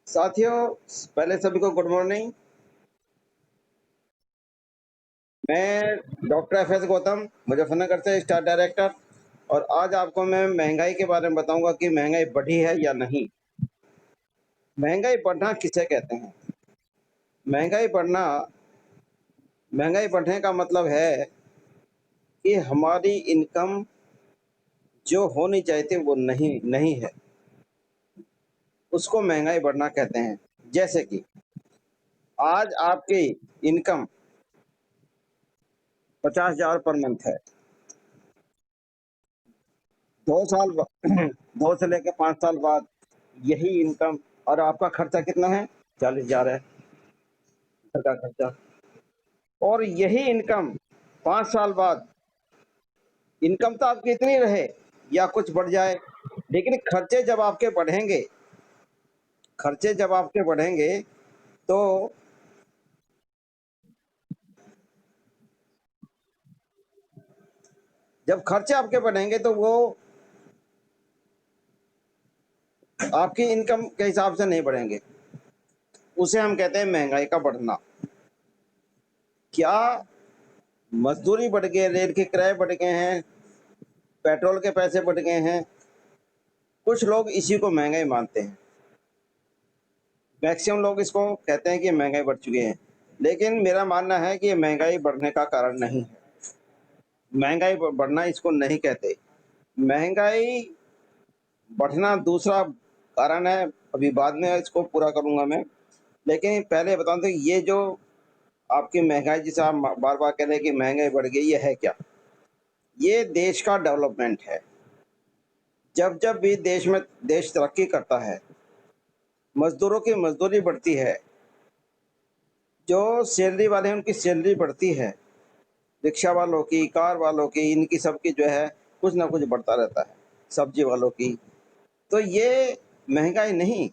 साथियों, पहले सभी को गुड मॉर्निंग। मैं doctor F S Gautam, Muzaffarnagar से स्टार डायरेक्टर। और आज आपको मैं महंगाई के बारे में बताऊंगा कि महंगाई बढ़ी है या नहीं। महंगाई बढ़ना किसे कहते हैं? महंगाई बढ़ना महंगाई बढ़ने का मतलब है कि हमारी इनकम जो होनी चाहिए थी वो नहीं नहीं है। उसको महंगाई बढ़ना कहते हैं। जैसे कि आज आपकी इनकम 50,000 पर मंथ है। 2 साल 2 से लेकर 5 साल बाद यही इनकम और आपका खर्चा कितना है? 40,000 है घर का खर्चा। और यही इनकम 5 साल बाद, इनकम तो आपकी इतनी रहे या कुछ बढ़ जाए, लेकिन खर्चे जब आपके बढ़ेंगे तो जब खर्चे आपके बढ़ेंगे तो वो आपकी इनकम के हिसाब से नहीं बढ़ेंगे। उसे हम कहते हैं महंगाई का बढ़ना। क्या मजदूरी बढ़ गई, रेल के किराए बढ़ गए हैं, पेट्रोल के पैसे बढ़ गए हैं? कुछ लोग इसी को महंगाई मानते हैं। मैक्सिमम लोग इसको कहते हैं कि महंगाई बढ़ चुकी है, लेकिन मेरा मानना है कि ये महंगाई बढ़ने का कारण नहीं है। महंगाई बढ़ना इसको नहीं कहते। महंगाई बढ़ना दूसरा कारण है, अभी बाद में इसको पूरा करूंगा मैं। लेकिन पहले बता दूं, ये जो आपकी महंगाई, जिसे आप बार बार कह रहे हैं कि महंगाई बढ़ गई, ये है क्या? ये देश का डेवलपमेंट है। जब जब भी देश तरक्की करता है, मजदूरों की मजदूरी बढ़ती है, जो सैलरी वाले हैं उनकी सैलरी बढ़ती है, रिक्शा वालों की, कार वालों की, इनकी सबकी जो है कुछ ना कुछ बढ़ता रहता है, सब्जी वालों की। तो ये महंगाई नहीं,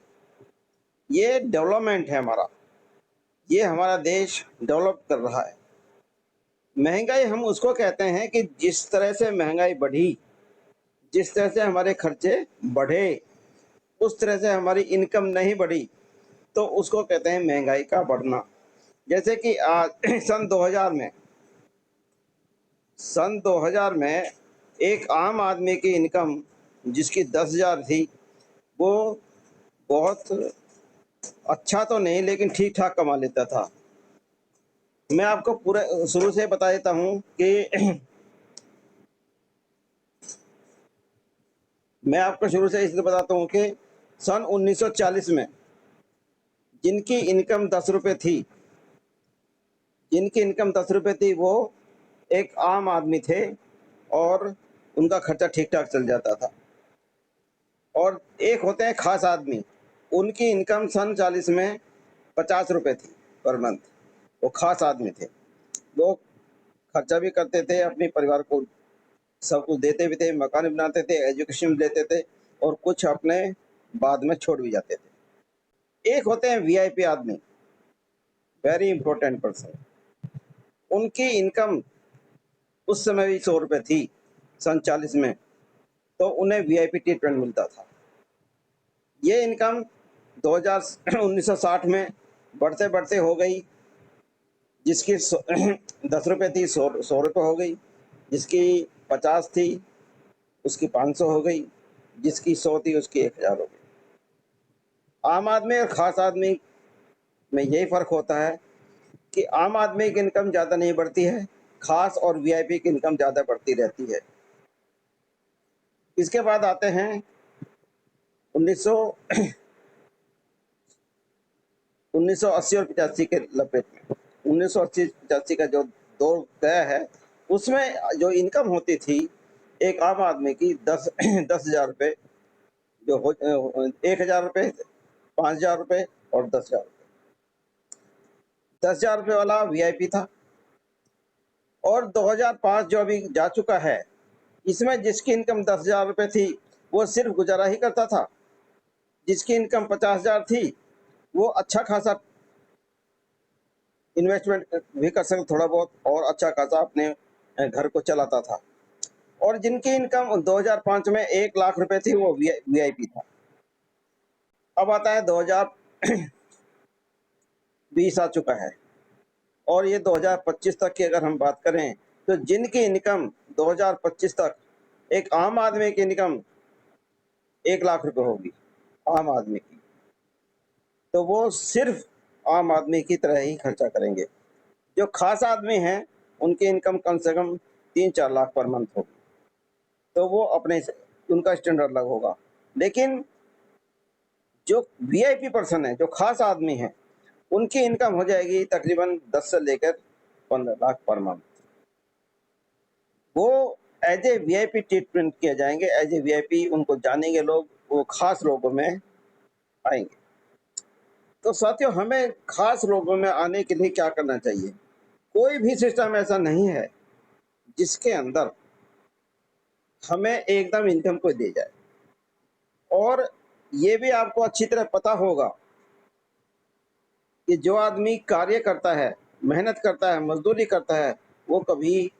ये डेवलपमेंट है हमारा। ये हमारा देश डेवलप कर रहा है। महंगाई हम उसको कहते हैं कि जिस तरह से महंगाई बढ़ी, जिस तरह से हमारे खर्चे बढ़े, उस तरह से हमारी इनकम नहीं बढ़ी, तो उसको कहते हैं महंगाई का बढ़ना। जैसे कि आज सन 2000 में एक आम आदमी की इनकम जिसकी 10,000 थी, वो बहुत अच्छा तो नहीं लेकिन ठीक ठाक कमा लेता था। मैं आपको पूरे शुरू से बता देता हूँ कि मैं आपको शुरू से इसलिए बताता हूँ कि सन 1940 में जिनकी इनकम 10 रुपये थी, वो एक आम आदमी थे और उनका खर्चा ठीक ठाक चल जाता था। और एक होते हैं खास आदमी, उनकी इनकम सन 40 में 50 रुपये थी पर मंथ। वो खास आदमी थे, वो खर्चा भी करते थे, अपने परिवार को सब कुछ देते भी थे, मकान भी बनाते थे, एजुकेशन भी देते थे, और कुछ अपने बाद में छोड़ भी जाते थे। एक होते हैं वीआईपी आदमी, वेरी इंपॉर्टेंट पर्सन। उनकी इनकम उस समय भी 100 रुपये थी सन 40 में, तो उन्हें वीआईपी ट्रीटमेंट मिलता था। ये इनकम 1960 में बढ़ते बढ़ते हो गई, जिसकी 10 रुपये थी, 100 रुपये हो गई। जिसकी 50 थी उसकी 500 हो गई, जिसकी 100 थी उसकी 1,000 हो गई। आम आदमी और खास आदमी में यही फर्क होता है कि आम आदमी की इनकम ज़्यादा नहीं बढ़ती है, खास और वीआईपी की इनकम ज़्यादा बढ़ती रहती है। इसके बाद आते हैं 1900 1980 और 85 के लपेट में। 1980-85 का जो दौर गया है, उसमें जो इनकम होती थी एक आम आदमी की 10,000 रुपये, जो 1,000 रुपये, 5,000 रुपये और 10,000 रुपये। 10,000 रुपये वाला वीआईपी था। और 2005 जो अभी जा चुका है, इसमें जिसकी इनकम 10,000 रुपये थी वो सिर्फ गुजारा ही करता था। जिसकी इनकम 50,000 थी वो अच्छा खासा इन्वेस्टमेंट भी कर सकता, थोड़ा बहुत, और अच्छा खासा अपने घर को चलाता था। और जिनकी इनकम 2005 में 1 लाख रुपए थी वो वीआईपी था। अब आता है 20 आ चुका है। और ये 2025 तक की अगर हम बात करें तो जिनकी इनकम 2025 तक एक आम आदमी की इनकम 1 लाख रुपए होगी, आम आदमी की, तो वो सिर्फ आम आदमी की तरह ही खर्चा करेंगे। जो खास आदमी हैं उनकी इनकम कम से कम 3-4 लाख पर मंथ होगी, तो वो अपने उनका स्टैंडर्ड अलग होगा। लेकिन जो वीआईपी पर्सन है, जो खास आदमी है, उनकी इनकम हो जाएगी तकरीबन 10 से लेकर 15 लाख पर मंथ। वो एज ए वीआईपी ट्रीटमेंट किए जाएंगे, एज ए वीआईपी उनको जानेंगे लोग, वो खास लोगों में आएंगे। तो साथियों, हमें खास लोगों में आने के लिए क्या करना चाहिए? कोई भी सिस्टम ऐसा नहीं है जिसके अंदर हमें एकदम इनकम को दे जाए। और ये भी आपको अच्छी तरह पता होगा कि जो आदमी कार्य करता है, मेहनत करता है, मजदूरी करता है, वो कभी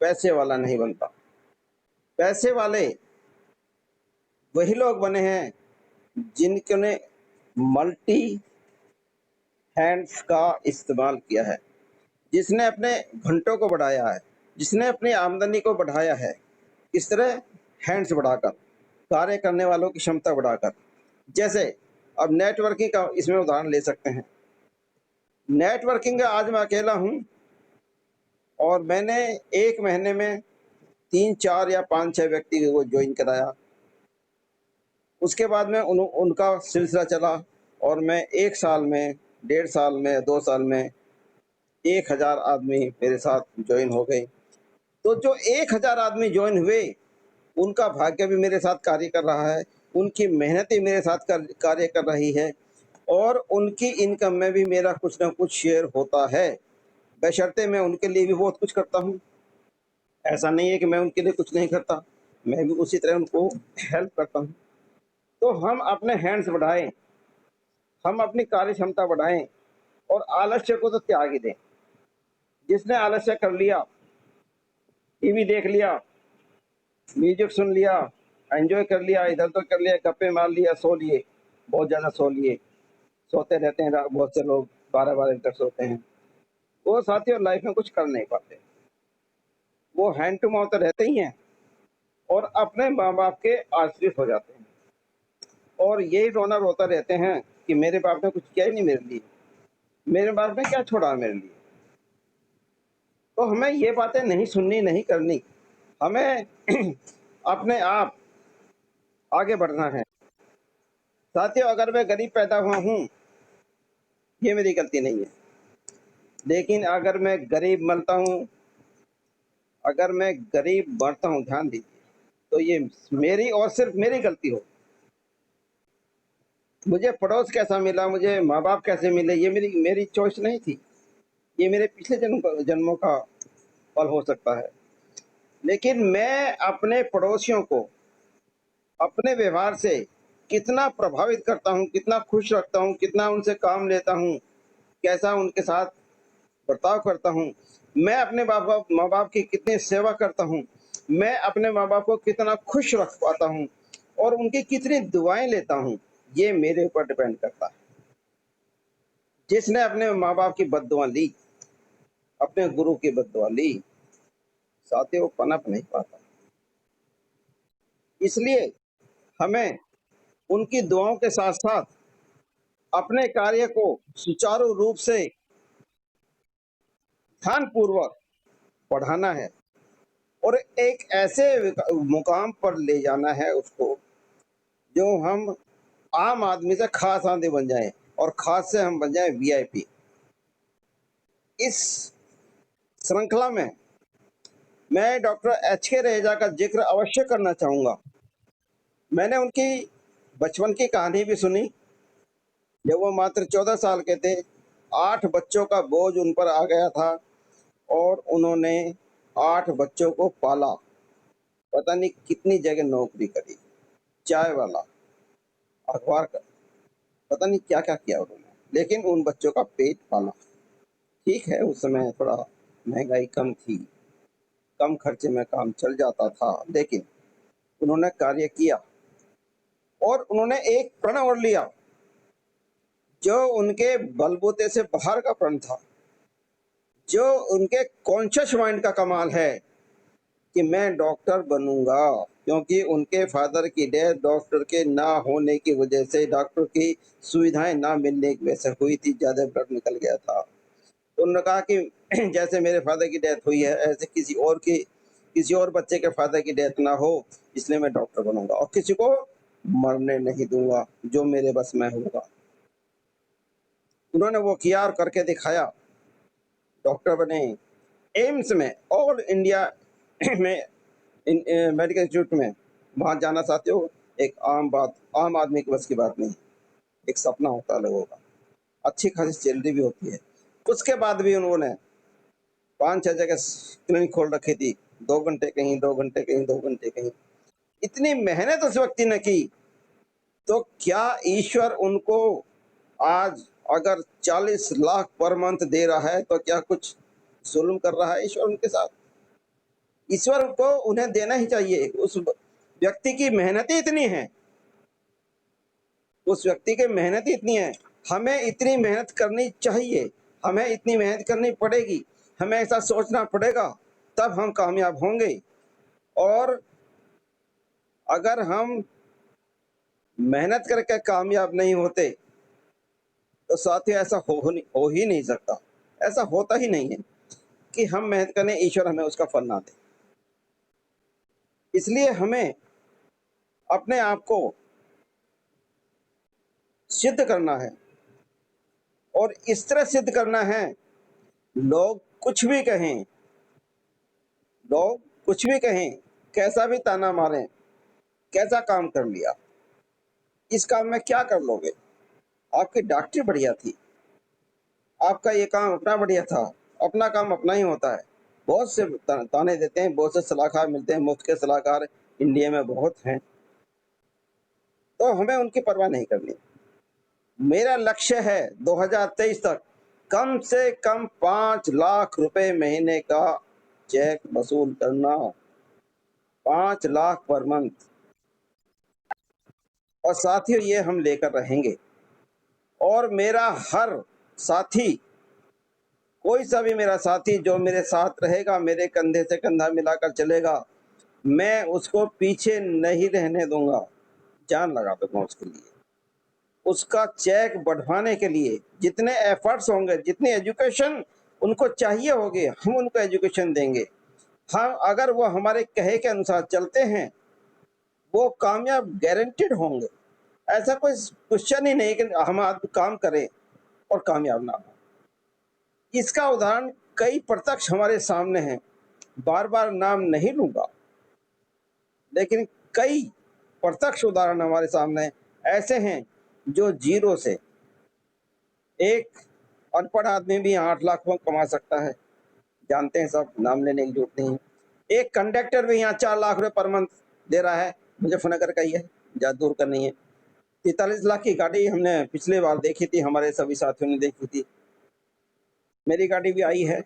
पैसे वाला नहीं बनता। पैसे वाले वही लोग बने हैं जिनने मल्टी हैंड्स का इस्तेमाल किया है, जिसने अपने घंटों को बढ़ाया है, जिसने अपनी आमदनी को बढ़ाया है। किस तरह? हैंड्स बढ़ाकर, कार्य करने वालों की क्षमता बढ़ाकर। जैसे अब नेटवर्किंग का इसमें उदाहरण ले सकते हैं। नेटवर्किंग का आज मैं अकेला हूं और मैंने 1 महीने में 3-4 या 5-6 व्यक्ति को ज्वाइन कराया। उसके बाद में उनका सिलसिला चला और मैं 1 साल में, 1.5 साल में, 2 साल में 1000 आदमी मेरे साथ ज्वाइन हो गए। तो जो 1000 आदमी ज्वाइन हुए, उनका भाग्य भी मेरे साथ कार्य कर रहा है, उनकी मेहनत ही मेरे साथ कार्य कर रही है और उनकी इनकम में भी मेरा कुछ ना कुछ शेयर होता है, बशर्ते मैं उनके लिए भी बहुत कुछ करता हूँ। ऐसा नहीं है कि मैं उनके लिए कुछ नहीं करता, मैं भी उसी तरह उनको हेल्प करता हूँ। तो हम अपने हैंड्स बढ़ाएं, हम अपनी कार्य क्षमता बढ़ाएं और आलस्य को तो त्याग ही दें। जिसने आलस्य कर लिया, टीवी देख लिया, म्यूजिक सुन लिया, एंजॉय कर लिया, इधर उधर कर लिया, गप्पे मार लिया, सो लिए, बहुत ज़्यादा सो लिए, सोते रहते हैं बहुत से लोग 12-12 बजे तक सोते हैं। वो साथियों लाइफ में कुछ कर नहीं पाते, वो हैंड टू माउथ रहते ही हैं और अपने माँ बाप के आश्रित हो जाते हैं और यही रोना रोता रहते हैं कि मेरे बाप ने कुछ किया ही नहीं मेरे लिए, मेरे बाप ने क्या छोड़ा मेरे लिए। तो हमें ये बातें नहीं सुननी, नहीं करनी, हमें अपने आप आगे बढ़ना है। साथियों, अगर मैं गरीब पैदा हुआ हूँ, ये मेरी गलती नहीं है, लेकिन अगर मैं गरीब मरता हूँ, अगर मैं गरीब मरता हूँ, ध्यान दीजिए, तो ये मेरी और सिर्फ मेरी गलती हो। मुझे पड़ोस कैसा मिला, मुझे माँ बाप कैसे मिले, ये मेरी मेरी चॉइस नहीं थी, ये मेरे पिछले जन्मों का फल हो सकता है। लेकिन मैं अपने पड़ोसियों को अपने व्यवहार से कितना प्रभावित करता हूँ, कितना खुश रखता हूँ, कितना उनसे काम लेता हूँ, कैसा उनके साथ बर्ताव करता हूँ, मैं अपने माँ बाप की कितनी सेवा करता हूँ, मैं अपने माँ बाप को कितना खुश रख पाता हूँ और उनकी कितनी दुआएं लेता हूँ, ये मेरे ऊपर डिपेंड करता है। जिसने अपने माँ बाप की बद्दुआ ली, अपने गुरु की बद्दुआ ली, साथियों वो पनप नहीं पाता। इसलिए हमें उनकी दुआओं के साथ साथ अपने कार्य को सुचारू रूप से ध्यान पूर्वक बढ़ाना है और एक ऐसे मुकाम पर ले जाना है उसको, जो हम आम आदमी से खास आदमी बन जाएं और खास से हम बन जाएं वीआईपी। इस श्रृंखला में मैं डॉक्टर एच के रहेजा का जिक्र अवश्य करना चाहूंगा। मैंने उनकी बचपन की कहानी भी सुनी। जब वो मात्र 14 साल के थे, 8 बच्चों का बोझ उन पर आ गया था और उन्होंने 8 बच्चों को पाला। पता नहीं कितनी जगह नौकरी करी, चाय वाला, अखबार का, पता नहीं क्या क्या किया उन्होंने, लेकिन उन बच्चों का पेट पाला। ठीक है, उस समय थोड़ा महंगाई कम थी, कम खर्चे में काम चल जाता था, लेकिन उन्होंने कार्य किया और उन्होंने एक प्रण और लिया जो उनके बलबूते से बाहर का प्रण था, जो उनके कॉन्शियस माइंड का कमाल है कि मैं डॉक्टर बनूंगा, क्योंकि उनके फादर की डेथ डॉक्टर के ना होने की वजह से, डॉक्टर की सुविधाएं ना मिलने की वजह से हुई थी, ज्यादा ब्लड निकल गया था। तो उन्होंने कहा कि जैसे मेरे फादर की डेथ हुई है ऐसे किसी और बच्चे के फादर की डेथ ना हो, इसलिए मैं डॉक्टर बनूंगा और किसी को मरने नहीं दूंगा, जो मेरे बस में होगा। उन्होंने वो किया और करके दिखाया, डॉक्टर बने। एम्स में, ऑल इंडिया में, मेडिकल इंस्टीट्यूट में, वहां जाना चाहते हो, एक आम आदमी के बस की बात नहीं, एक सपना होता है लोगों का। अच्छी खासी सैलरी भी होती है। उसके बाद भी उन्होंने 5-6 जगह क्लिनिक खोल रखी थी, 2 घंटे कहीं, 2 घंटे कहीं, 2 घंटे कहीं। इतनी मेहनत उस व्यक्ति ने की, तो क्या ईश्वर उनको आज अगर 40 लाख पर मंथ दे रहा है तो क्या कुछ जुल्म कर रहा है ईश्वर उनके साथ? ईश्वर को उन्हें देना ही चाहिए। उस व्यक्ति की मेहनत ही इतनी है, उस व्यक्ति की मेहनत ही इतनी है, हमें इतनी मेहनत करनी चाहिए, हमें इतनी मेहनत करनी पड़ेगी, हमें ऐसा सोचना पड़ेगा, तब हम कामयाब होंगे। और अगर हम मेहनत करके कामयाब नहीं होते तो साथियों ऐसा हो ही नहीं सकता। ऐसा होता ही नहीं है कि हम मेहनत करें, ईश्वर हमें उसका फल ना दे। इसलिए हमें अपने आप को सिद्ध करना है, और इस तरह सिद्ध करना है, लोग कुछ भी कहें, लोग कुछ भी कहें, कैसा भी ताना मारें, कैसा काम कर लिया, इस काम में क्या कर लोगे? आपकी डॉक्टरी बढ़िया थी, आपका ये काम अपना बढ़िया था, अपना काम अपना ही होता है। बहुत से ताने देते हैं, बहुत से सलाहकार मिलते हैं, मुफ्त के सलाहकार इंडिया में बहुत हैं, तो हमें उनकी परवाह नहीं करनी। मेरा लक्ष्य है 2023 तक कम से कम 5 लाख रुपए महीने का चेक वसूल करना, 5 लाख पर मंथ। और साथियों ये हम लेकर रहेंगे, और मेरा हर साथी, कोई सा भी मेरा साथी जो मेरे साथ रहेगा, मेरे कंधे से कंधा मिलाकर चलेगा, मैं उसको पीछे नहीं रहने दूंगा, जान लगा दूंगा उसके लिए। उसका चेक बढ़वाने के लिए जितने एफर्ट्स होंगे, जितनी एजुकेशन उनको चाहिए होगी, हम उनको एजुकेशन देंगे। हम अगर वो हमारे कहे के अनुसार चलते हैं, वो कामयाब गारंटेड होंगे। ऐसा कोई क्वेश्चन ही नहीं कि हम आदमी काम करें और कामयाब ना हो। इसका उदाहरण कई प्रत्यक्ष हमारे सामने हैं, बार बार नाम नहीं लूंगा, लेकिन कई प्रत्यक्ष उदाहरण हमारे सामने ऐसे हैं जो जीरो से, एक अनपढ़ आदमी भी 8 लाख कमा सकता है, जानते हैं सब, नाम लेने की जरूरत नहीं है। एक कंडक्टर भी यहाँ 4 लाख रुपए पर मंथ दे रहा है, मुजफ्फरनगर का ही है, ज्यादा दूर का नहीं है। 43 लाख की गाड़ी हमने पिछले बार देखी थी, हमारे सभी साथियों ने देखी थी, मेरी गाड़ी भी आई है।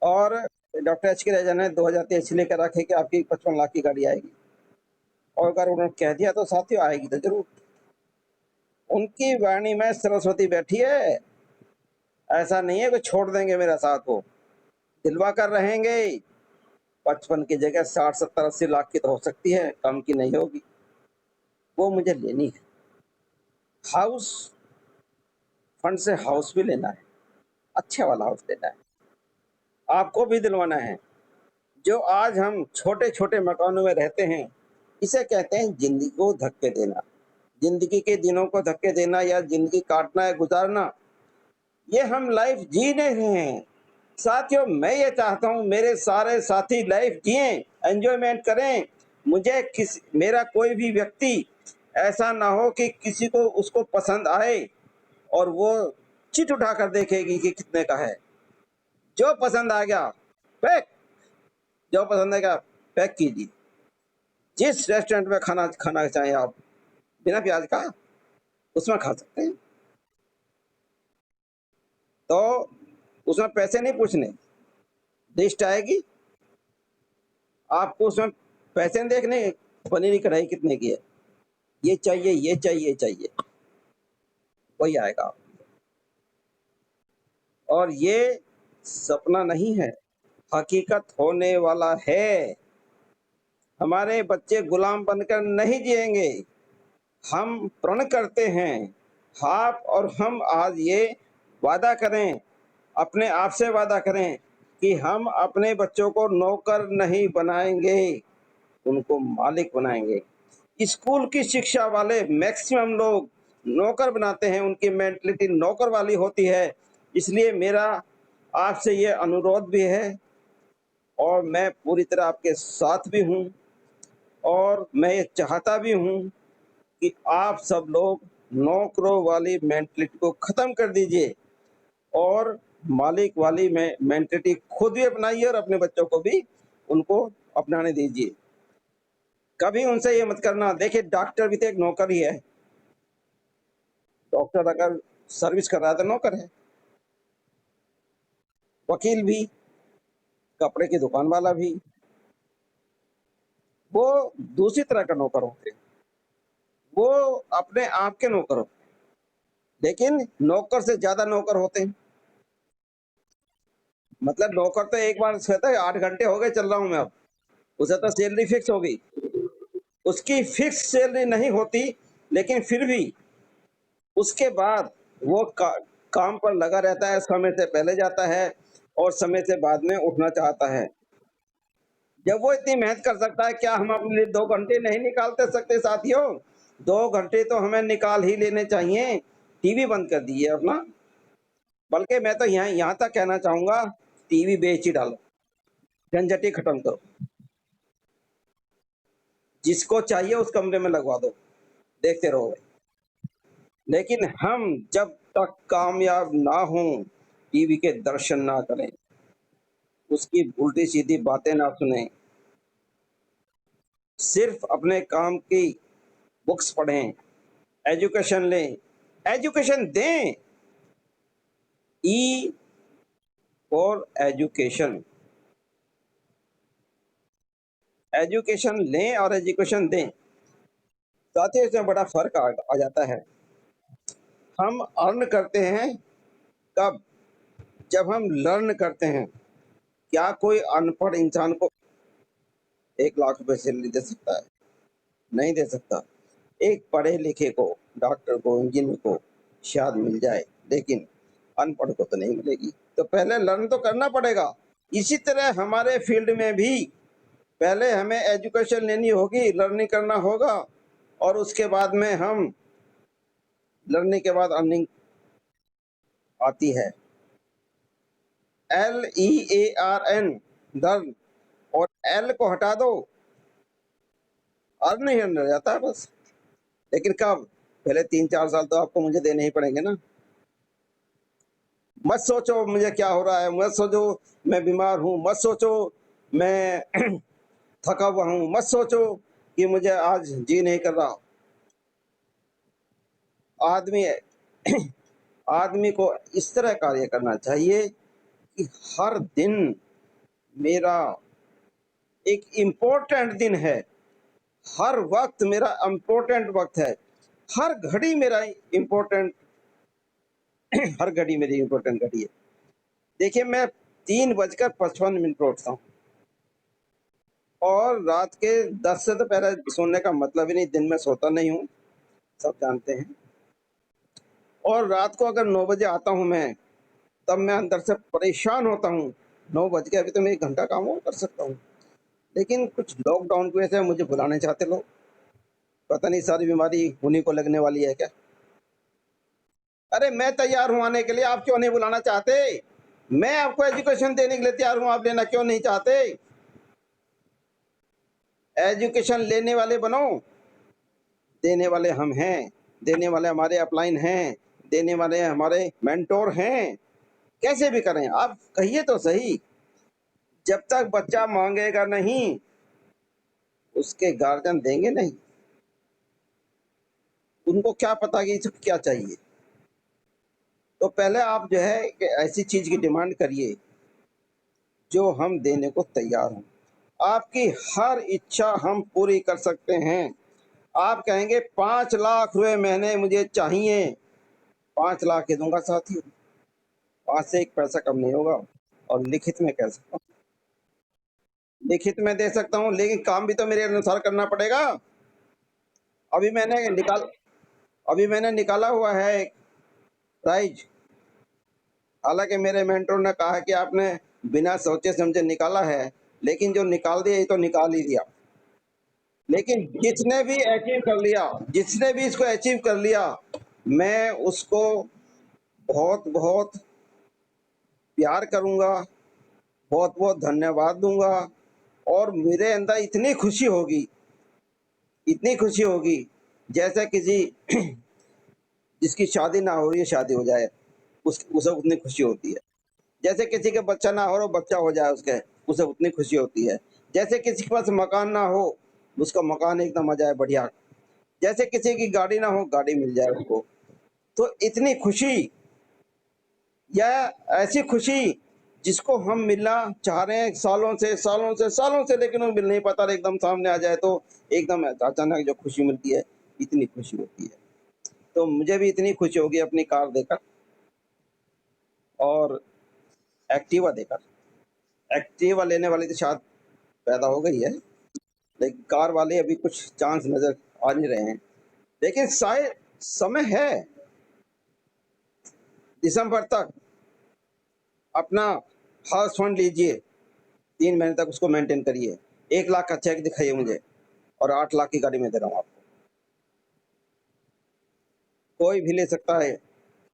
और डॉक्टर एच के राजा ने 2023 लेकर रखे कि आपकी 55 लाख की गाड़ी आएगी, और अगर उन्होंने कह दिया तो साथियों आएगी तो जरूर। उनकी वाणी में सरस्वती बैठी है, ऐसा नहीं है कि छोड़ देंगे मेरा साथ, वो दिलवा कर रहेंगे। 55 की जगह 60, 70, 80 लाख की तो हो सकती है, कम की नहीं होगी, वो मुझे लेनी है। हाउस फंड से हाउस भी लेना है, अच्छे वाला हाउस लेना है, आपको भी दिलवाना है। जो आज हम छोटे छोटे मकानों में रहते हैं, इसे कहते हैं जिंदगी को धक्के देना, जिंदगी के दिनों को धक्के देना, या जिंदगी काटना है, गुजारना। ये हम लाइफ जी नहीं रहे हैं साथियों। मैं ये चाहता हूँ मेरे सारे साथी लाइफ जिए, एंजॉयमेंट करें। मेरा कोई भी व्यक्ति ऐसा ना हो कि किसी को उसको पसंद आए और वो चिट उठाकर देखेगी कि कितने का है। जो पसंद आ गया पैक, जो पसंद आएगा पैक कीजिए। जिस रेस्टोरेंट में खाना खाना चाहें आप, बिना प्याज का, उसमें खा सकते हैं। तो उसमें पैसे नहीं पूछने, लिस्ट आएगी, आपको उसमें पैसे नहीं देखने, पनीर की कढ़ाई कितने की है, ये चाहिए, ये चाहिए, ये चाहिए, वही आएगा। और ये सपना नहीं है, हकीकत होने वाला है। हमारे बच्चे गुलाम बनकर नहीं जिएंगे। हम प्रण करते हैं, आप और हम आज ये वादा करें, अपने आप से वादा करें कि हम अपने बच्चों को नौकर नहीं बनाएंगे, उनको मालिक बनाएंगे। स्कूल की शिक्षा वाले मैक्सिमम लोग नौकर बनाते हैं, उनकी मेंटलिटी नौकर वाली होती है। इसलिए मेरा आपसे ये अनुरोध भी है और मैं पूरी तरह आपके साथ भी हूँ और मैं ये चाहता भी हूँ कि आप सब लोग नौकरों वाली मेंटलिटी को खत्म कर दीजिए और मालिक वाली मेंटलिटी खुद भी अपनाइए और अपने बच्चों को भी उनको अपनाने दीजिए। कभी उनसे ये मत करना, देखिए डॉक्टर भी तो एक नौकर ही है। डॉक्टर अगर सर्विस कर रहा है तो नौकर है, वकील भी, कपड़े की दुकान वाला भी, वो दूसरी तरह का नौकर होते हैं, वो अपने आप के नौकर होते हैं, लेकिन नौकर से ज्यादा नौकर होते हैं। मतलब नौकर तो एक बार कहता है 8 घंटे हो गए चल रहा हूं मैं, अब उसे तो सैलरी फिक्स होगी, उसकी फिक्स सैलरी नहीं होती, लेकिन फिर भी उसके बाद वो काम पर लगा रहता है, समय से पहले जाता है और समय से बाद में उठना चाहता है। जब वो इतनी मेहनत कर सकता है, क्या हम अपने लिए 2 घंटे नहीं निकालते सकते साथियों? 2 घंटे तो हमें निकाल ही लेने चाहिए। टीवी बंद कर दीजिए अपना, बल्कि मैं तो यहाँ यहाँ तक कहना चाहूंगा, टीवी बेच ही डालो, झंझट ही खत्म करो, जिसको चाहिए उस कमरे में लगवा दो, देखते रहो भाई। लेकिन हम जब तक कामयाब ना हों, टीवी के दर्शन ना करें, उसकी उल्टी सीधी बातें ना सुने, सिर्फ अपने काम की बुक्स पढ़ें, एजुकेशन लें, एजुकेशन दें। ई फॉर एजुकेशन, एजुकेशन लें और एजुकेशन दें। साथियों इसमें बड़ा फर्क आ जाता है। हम अर्न करते हैं कब? जब हम लर्न करते हैं। क्या कोई अनपढ़ इंसान को 1 लाख रुपए सैलरी दे सकता है? नहीं दे सकता। एक पढ़े लिखे को, डॉक्टर को, इंजीनियर को शायद मिल जाए, लेकिन अनपढ़ को तो नहीं मिलेगी। तो पहले लर्न तो करना पड़ेगा। इसी तरह हमारे फील्ड में भी पहले हमें एजुकेशन लेनी होगी, लर्निंग करना होगा और उसके बाद में हम लर्निंग के बाद अर्निंग आती है। LEARN, लर्न, और एल को हटा दो, अर्न ही अर्न रह जाता है बस। लेकिन कब? पहले 3-4 साल तो आपको मुझे देने ही पड़ेंगे ना। मत सोचो मुझे क्या हो रहा है, मत सोचो मैं बीमार हूँ, मत सोचो मैं थका हुआ हूँ, मत सोचो कि मुझे आज जी नहीं कर रहा। आदमी आदमी को इस तरह कार्य करना चाहिए कि हर दिन मेरा एक इम्पोर्टेंट दिन है, हर वक्त मेरा इम्पोर्टेंट वक्त है, हर घड़ी मेरा इम्पोर्टेंट हर घड़ी मेरी इम्पोर्टेंट घड़ी है। देखिए मैं 3:55 पर उठता हूँ और रात के 10 से तो पहले सोने का मतलब ही नहीं, दिन में सोता नहीं हूँ, सब जानते हैं। और रात को अगर 9 बजे आता हूँ मैं, तब मैं अंदर से परेशान होता हूँ। 9 बज गए, अभी तो मैं 1 घंटा काम और कर सकता हूँ, लेकिन कुछ लॉकडाउन की वजह से मुझे बुलाने चाहते लोग। पता नहीं सारी बीमारी उन्हीं को लगने वाली है क्या? अरे मैं तैयार हूँ आने के लिए, आप क्यों नहीं बुलाना चाहते? मैं आपको एजुकेशन देने के लिए तैयार हूँ, आप लेना क्यों नहीं चाहते? एजुकेशन लेने वाले बनो, देने वाले हम हैं, देने वाले हमारे अपलाइन हैं, देने वाले हमारे मेंटोर हैं। कैसे भी करें, आप कहिए तो सही। जब तक बच्चा मांगेगा नहीं, उसके गार्जियन देंगे नहीं। उनको क्या पता कि इसको क्या चाहिए। तो पहले आप जो है कि ऐसी चीज की डिमांड करिए जो हम देने को तैयार हों। आपकी हर इच्छा हम पूरी कर सकते हैं। आप कहेंगे 5 लाख रुपए महीने मुझे चाहिए, 5 लाख ही दूंगा साथी, 5 से 1 पैसा कम नहीं होगा। और लिखित में कह सकता हूँ, लिखित में दे सकता हूँ, लेकिन काम भी तो मेरे अनुसार करना पड़ेगा। अभी मैंने निकाल अभी मैंने निकाला हुआ है एक प्राइज, हालांकि मेरे मेंटर ने कहा कि आपने बिना सोचे समझे निकाला है, लेकिन जो निकाल दिया ये तो निकाल ही दिया। लेकिन जिसने भी अचीव कर लिया, जिसने भी इसको अचीव कर लिया, मैं उसको बहुत बहुत प्यार करूंगा, बहुत बहुत धन्यवाद दूंगा। और मेरे अंदर इतनी खुशी होगी, इतनी खुशी होगी, जैसे किसी जिसकी शादी ना हो रही है शादी हो जाए, उसे उतनी खुशी होती है। जैसे किसी के बच्चा ना हो और बच्चा हो जाए उसके, उसे उतनी खुशी होती है। जैसे किसी के पास मकान ना हो, उसका मकान एकदम आ जाए बढ़िया। जैसे किसी की गाड़ी ना हो, गाड़ी मिल जाए उसको। तो इतनी खुशी, या ऐसी खुशी जिसको हम मिलना चाह रहे हैं सालों से सालों से सालों से, लेकिन वो मिल नहीं पाता, एकदम सामने आ जाए तो एकदम अचानक जो खुशी मिलती है, इतनी खुशी होती है। तो मुझे भी इतनी खुशी होगी अपनी कार देकर और एक्टिवा देकर। एक्टिवा लेने वाली तो शायद पैदा हो गई है, लेकिन कार वाले अभी कुछ चांस नजर आ नहीं रहे हैं। लेकिन शायद समय है, दिसंबर तक अपना हाउस फंड लीजिए, 3 महीने तक उसको मेंटेन करिए, 1 लाख का चेक दिखाइए मुझे, और 8 लाख की गाड़ी में दे रहा हूँ आपको। कोई भी ले सकता है,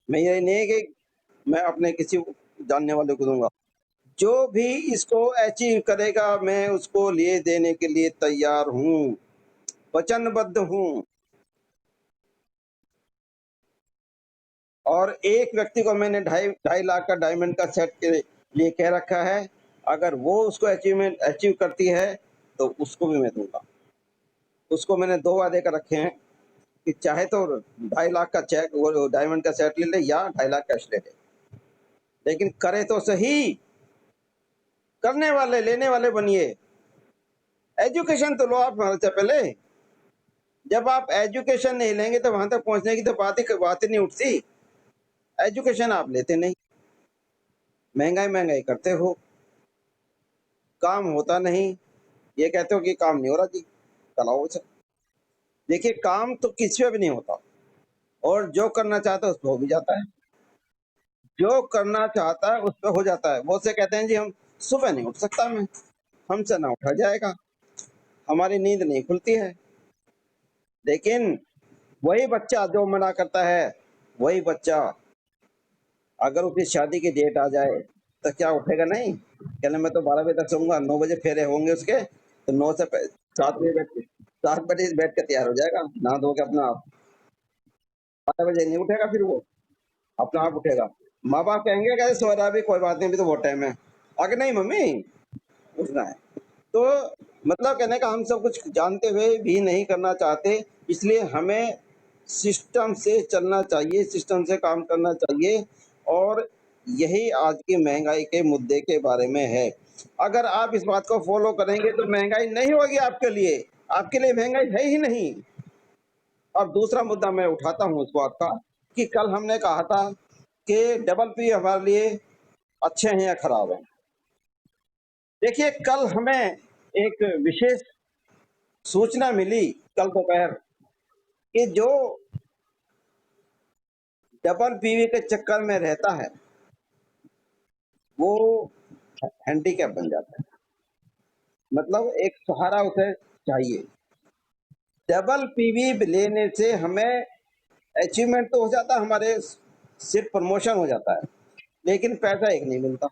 मैं ये नहीं है कि मैं अपने किसी जानने वाले को दूंगा। जो भी इसको अचीव करेगा मैं उसको लिए देने के लिए तैयार हूँ, वचनबद्ध हूँ। और एक व्यक्ति को मैंने 2.5 लाख का डायमंड का सेट के लिए कह रखा है, अगर वो उसको अचीव करती है तो उसको भी मैं दूंगा। उसको मैंने 2 वादे कर रखे हैं कि चाहे तो 2.5 लाख का चेक वो डायमंड का सेट ले ले, या 2.5 लाख कैश ले ले, लेकिन करे तो सही, करने वाले लेने वाले बनिए। एजुकेशन तो लो आप हमारे से पहले। जब आप एजुकेशन नहीं लेंगे तो वहां तक पहुंचने की तो बात ही नहीं उठती। एजुकेशन आप लेते नहीं, महंगाई महंगाई करते हो, काम होता नहीं, ये कहते हो कि काम नहीं हो रहा जी, चलाओ सर। देखिए काम तो किसी पे भी नहीं होता, और जो करना चाहता है उस पर हो भी जाता है, जो करना चाहता है उस पर हो जाता है। वो से कहते हैं जी हम सुबह नहीं उठ सकता, मैं हमसे ना उठा जाएगा, हमारी नींद नहीं खुलती है। लेकिन वही बच्चा जो मना करता है, वही बच्चा अगर उसकी शादी की डेट आ जाए तो क्या उठेगा नहीं, कहने मैं तो 12 बजे तक सोऊंगा, 9 बजे फेरे होंगे उसके, तो 7 बजे बैठ के 7 बजे बैठ के तैयार हो जाएगा, नहा धो के अपना। 12 बजे नहीं उठेगा, फिर वो अपना आप उठेगा। माँ बाप कहेंगे कैसे सो रहा है, अभी कोई बात नहीं, अभी तो बहुत टाइम है। आगे नहीं मम्मी, उठना है। तो मतलब कहने का हम सब कुछ जानते हुए भी नहीं करना चाहते, इसलिए हमें सिस्टम से चलना चाहिए, सिस्टम से काम करना चाहिए। और यही आज की महंगाई के मुद्दे के बारे में है। अगर आप इस बात को फॉलो करेंगे तो महंगाई नहीं होगी आपके लिए महंगाई है ही नहीं। अब दूसरा मुद्दा मैं उठाता हूँ उस बात का, कि कल हमने कहा था कि डबल पी हमारे लिए अच्छे हैं या खराब हैं। देखिए कल हमें एक विशेष सूचना मिली कल दोपहर, कि जो डबल पीवी के चक्कर में रहता है वो हैंडीकैप बन जाता है, मतलब एक सहारा उसे चाहिए। डबल पीवी लेने से हमें अचीवमेंट तो हो जाता है, हमारे सिर्फ प्रमोशन हो जाता है, लेकिन पैसा एक नहीं मिलता।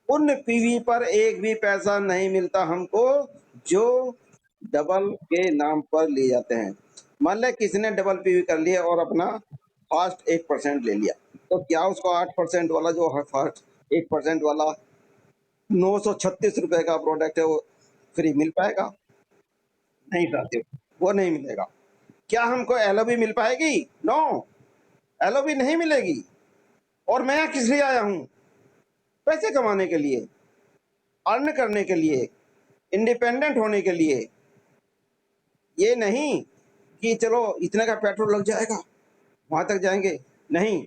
उन पीवी पर एक भी पैसा नहीं मिलता हमको, जो डबल के नाम पर लिए जाते हैं। मान लिया किसी ने डबल पीवी कर लिया और अपना फास्ट 1% ले लिया, तो क्या उसको 8% वाला जो है फास्ट 1% वाला 936 रुपए का प्रोडक्ट है वो फ्री मिल पाएगा? नहीं साथियों, वो नहीं मिलेगा। क्या हमको एलओबी मिल पाएगी? नो, एलओबी नहीं मिलेगी। और मैं यहाँ किस लिए आया हूँ? पैसे कमाने के लिए, अर्न करने के लिए, इंडिपेंडेंट होने के लिए, ये नहीं कि चलो इतने का पेट्रोल लग जाएगा, वहां तक जाएंगे। नहीं,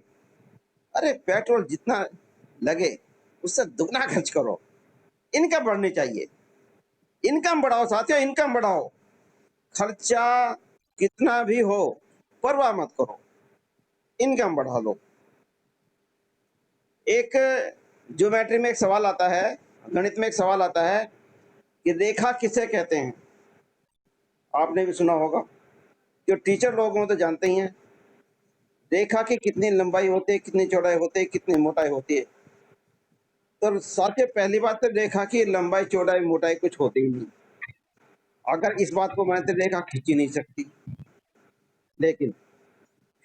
अरे पेट्रोल जितना लगे उससे दुगना खर्च करो। इनकम बढ़नी चाहिए, इनकम बढ़ाओ साथियों, इनकम बढ़ाओ। खर्चा कितना भी हो परवाह मत करो, इनकम बढ़ा लो। एक ज्योमेट्री में एक सवाल आता है, गणित में एक सवाल आता है कि रेखा किसे कहते हैं। आपने भी सुना होगा, जो टीचर लोग हों तो जानते ही हैं। रेखा की कितनी लंबाई होती है, कितनी चौड़ाई होती है, कितनी मोटाई होती है। तो साथियों पहली बात तो रेखा की लंबाई चौड़ाई मोटाई कुछ होती ही नहीं। अगर इस बात को मानते रेखा खींची नहीं सकती, लेकिन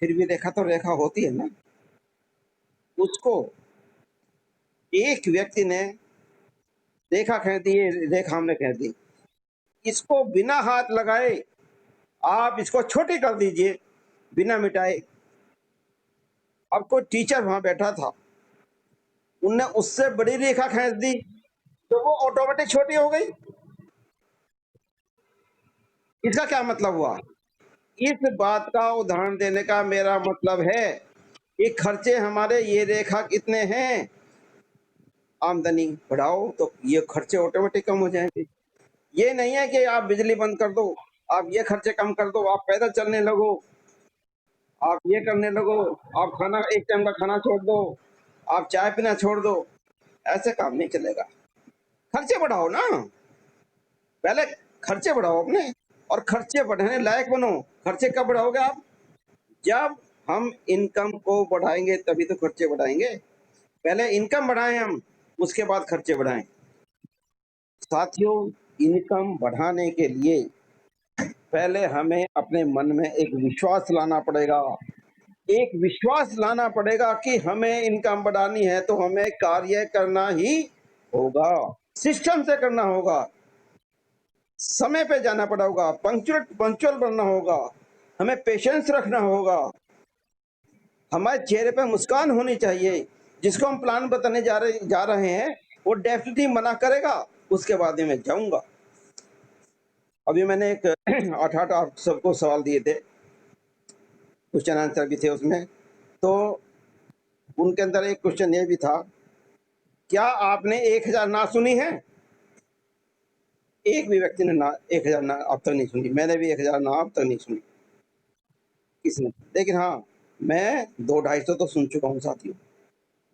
फिर भी रेखा तो रेखा होती है ना। उसको एक व्यक्ति ने रेखा खींच दी, रेखा हमने खींच दी, इसको बिना हाथ लगाए आप इसको छोटी कर दीजिए, बिना मिटाए। अब कोई टीचर वहां बैठा था, उनने उससे बड़ी रेखा खींच दी तो वो ऑटोमेटिक छोटी हो गई। इसका क्या मतलब हुआ? इस बात का उदाहरण देने का मेरा मतलब है कि खर्चे हमारे ये रेखा कितने हैं, आमदनी बढ़ाओ तो ये खर्चे ऑटोमेटिक कम हो जाएंगे। ये नहीं है कि आप बिजली बंद कर दो, आप ये खर्चे कम कर दो, आप पैदल चलने लगो, आप ये करने लगो, आप खाना एक टाइम का खाना छोड़ दो, आप चाय पीना छोड़ दो। ऐसे काम नहीं चलेगा। खर्चे बढ़ाओ ना, पहले खर्चे बढ़ाओ अपने, और खर्चे बढ़ाने लायक बनो। खर्चे कब बढ़ाओगे आप? जब हम इनकम को बढ़ाएंगे तभी तो खर्चे बढ़ाएंगे। पहले इनकम बढ़ाएं हम, उसके बाद खर्चे बढ़ाएं। साथियों, इनकम बढ़ाने के लिए पहले हमें अपने मन में एक विश्वास लाना पड़ेगा। एक विश्वास लाना पड़ेगा कि हमें इनकम बढ़ानी है तो हमें कार्य करना ही होगा, सिस्टम से करना होगा, समय पे जाना पड़ेगा, पंक्चुअल बनना होगा, हमें पेशेंस रखना होगा, हमारे चेहरे पे मुस्कान होनी चाहिए। जिसको हम प्लान बताने जा रहे हैं वो डेफिनेटली मना करेगा, उसके बाद ही मैं जाऊंगा। अभी मैंने एक 8 आप सबको सवाल दिए थे, क्वेश्चन आंसर भी थे उसमें। तो उनके अंदर एक क्वेश्चन ये भी था, क्या आपने 1000 ना सुनी है? एक भी व्यक्ति ने ना 1000 ना अब तक नहीं सुनी। मैंने भी 1000 ना अब तक नहीं सुनी किसने। लेकिन हाँ, मैं 200-250 तो सुन चुका हूँ साथियों,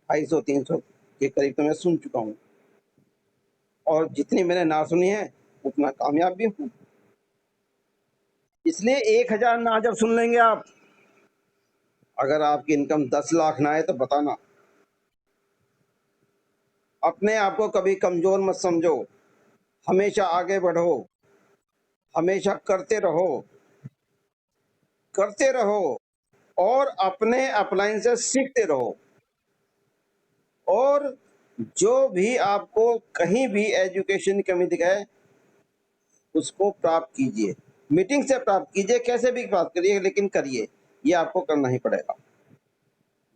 250-300 के करीब तो मैं सुन चुका हूँ, और जितनी मैंने ना सुनी है उतना कामयाब भी हूँ। इसलिए 1000 ना जब सुन लेंगे आप, अगर आपकी इनकम 10 लाख ना है तो बताना। अपने आप को कभी कमजोर मत समझो, हमेशा आगे बढ़ो, हमेशा करते रहो, और अपने अपलाइन से सीखते रहो। और जो भी आपको कहीं भी एजुकेशन की कमी दिखाए उसको प्राप्त कीजिए, मीटिंग से प्राप्त कीजिए, कैसे भी प्राप्त करिए, लेकिन करिए, ये आपको करना ही पड़ेगा।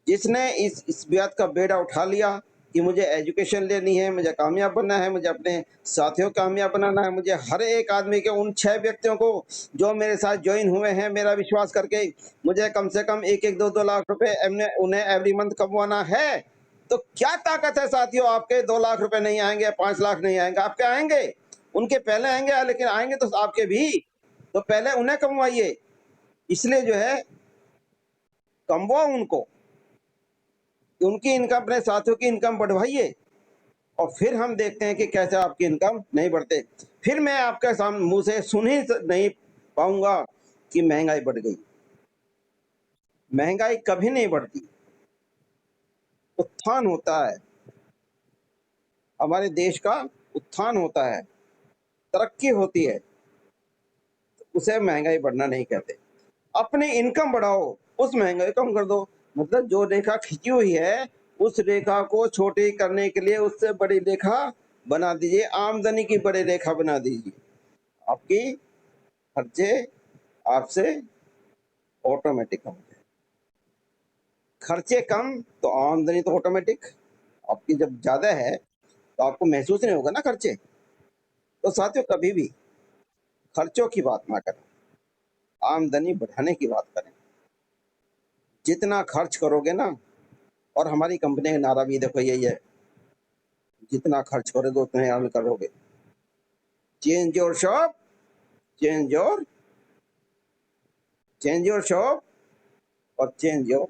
जिसने इस बात का बेड़ा उठा लिया कि मुझे एजुकेशन लेनी है, मुझे कामयाब बनना है, मुझे अपने साथियों को कामयाब बनाना है, मुझे हर एक आदमी के उन 6 व्यक्तियों को जो मेरे साथ ज्वाइन हुए हैं मेरा विश्वास करके, मुझे कम से कम 1-1 2-2 लाख रुपए उन्हें एवरी मंथ कमवाना है। तो क्या ताकत है साथियों, आपके 2 लाख रुपए नहीं आएंगे, 5 लाख नहीं आएंगे, आपके आएंगे, उनके पहले आएंगे, लेकिन आएंगे तो आपके भी। तो पहले उन्हें कमवाइए। इसलिए जो है, कमवाओ उनको, उनकी इनकम, अपने साथियों की इनकम बढ़वाइए, और फिर हम देखते हैं कि कैसे आपकी इनकम नहीं बढ़ते। फिर मैं आपके सामने मुंह से सुन ही नहीं पाऊंगा कि महंगाई बढ़ गई। महंगाई कभी नहीं बढ़ती, उत्थान होता है, हमारे देश का उत्थान होता है, तरक्की होती है, उसे महंगाई बढ़ना नहीं कहते। अपनी इनकम बढ़ाओ, उस महंगाई कम कर दो। मतलब जो रेखा खींची हुई है उस रेखा को छोटी करने के लिए उससे बड़ी रेखा बना दीजिए, आमदनी की बड़ी रेखा बना दीजिए, आपकी खर्चे आपसे ऑटोमेटिक कम हो जाए। खर्चे कम तो आमदनी तो ऑटोमेटिक। आपकी जब ज्यादा है तो आपको महसूस नहीं होगा ना खर्चे। तो साथियों, कभी भी खर्चों की बात ना करें, आमदनी बढ़ाने की बात करें। जितना खर्च करोगे ना, और हमारी कंपनी का नारा भी देखो यही है, जितना खर्च करोगे उतना अर्न करोगे। Change your shop, change your change your shop और चेंज योर।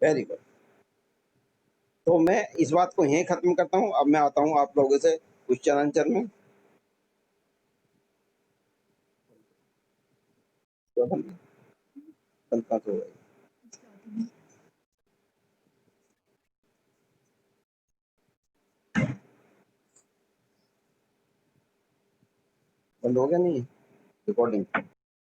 Very good. तो मैं इस बात को यहीं खत्म करता हूँ। अब मैं आता हूँ आप लोगों से क्वेश्चन आंसर में। तो हम बनता तो है। बंद हो गया नहीं रिकॉर्डिंग?